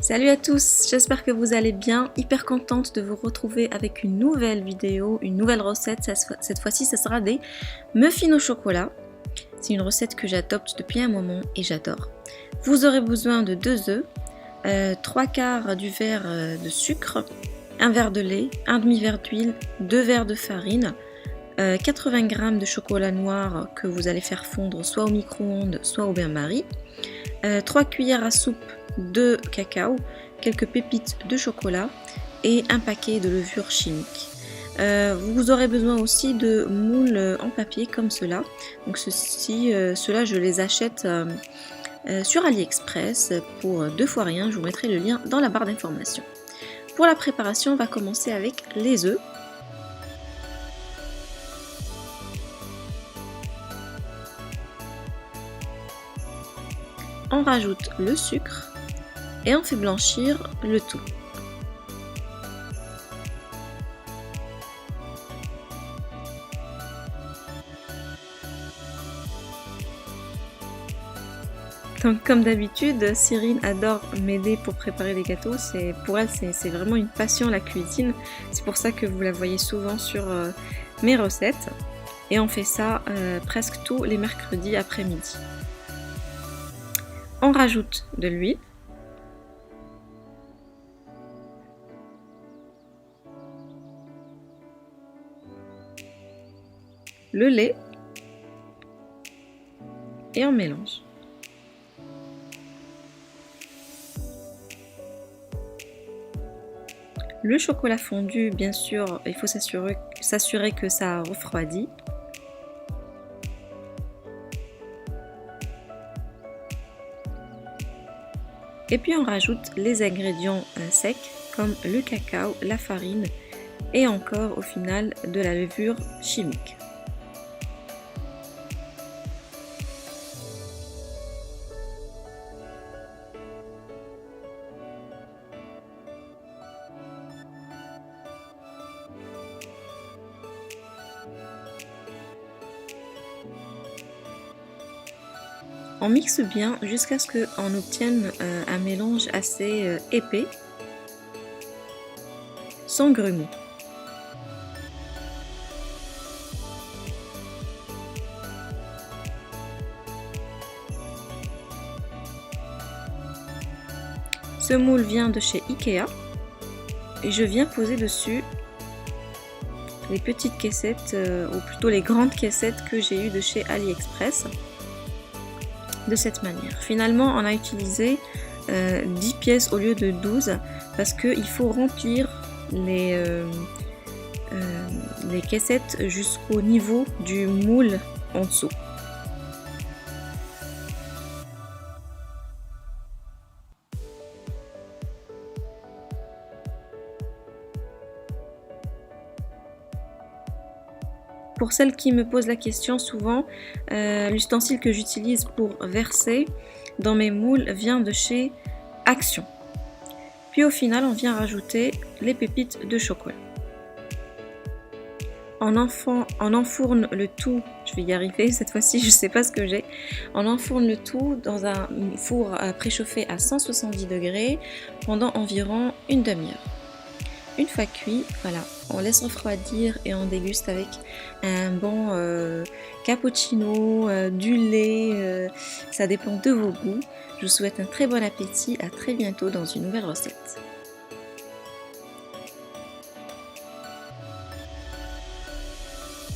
Salut à tous, j'espère que vous allez bien. Hyper contente de vous retrouver avec une nouvelle vidéo, une nouvelle recette. Cette fois-ci, ce sera des muffins au chocolat. C'est une recette que j'adopte depuis un moment et j'adore. Vous aurez besoin de 2 œufs, 3/4 du verre de sucre, un verre de lait, un demi-verre d'huile, 2 verres de farine, 80 g de chocolat noir que vous allez faire fondre soit au micro-ondes, soit au bain-marie, 3 cuillères à soupe de cacao, quelques pépites de chocolat et un paquet de levure chimique. Vous aurez besoin aussi de moules en papier comme cela. Donc ceux-là je les achète sur AliExpress pour 2 fois rien. Je vous mettrai le lien dans la barre d'informations. Pour la préparation, on va commencer avec les œufs. On rajoute le sucre et on fait blanchir le tout. Donc comme d'habitude, Cyrine adore m'aider pour préparer les gâteaux. Pour elle, c'est vraiment une passion la cuisine. C'est pour ça que vous la voyez souvent sur mes recettes. Et on fait ça presque tous les mercredis après-midi. On rajoute de l'huile. Le lait. Et on mélange. Le chocolat fondu, bien sûr, il faut s'assurer que ça refroidit. Et puis on rajoute les ingrédients secs comme le cacao, la farine et encore au final de la levure chimique. On mixe bien jusqu'à ce qu'on obtienne un mélange assez épais, sans grumeaux. Ce moule vient de chez Ikea et je viens poser dessus les petites caissettes, ou plutôt les grandes caissettes que j'ai eues de chez AliExpress. De cette manière. Finalement, on a utilisé 10 pièces au lieu de 12 parce qu'il faut remplir les caissettes jusqu'au niveau du moule en dessous. Pour celles qui me posent la question souvent, l'ustensile que j'utilise pour verser dans mes moules vient de chez Action. Puis au final, on vient rajouter les pépites de chocolat. On enfourne le tout, je vais y arriver cette fois-ci, je ne sais pas ce que j'ai. On enfourne le tout dans un four préchauffé à 170 degrés pendant environ une demi-heure. Une fois cuit, voilà, on laisse refroidir et on déguste avec un bon cappuccino, du lait, ça dépend de vos goûts. Je vous souhaite un très bon appétit, à très bientôt dans une nouvelle recette.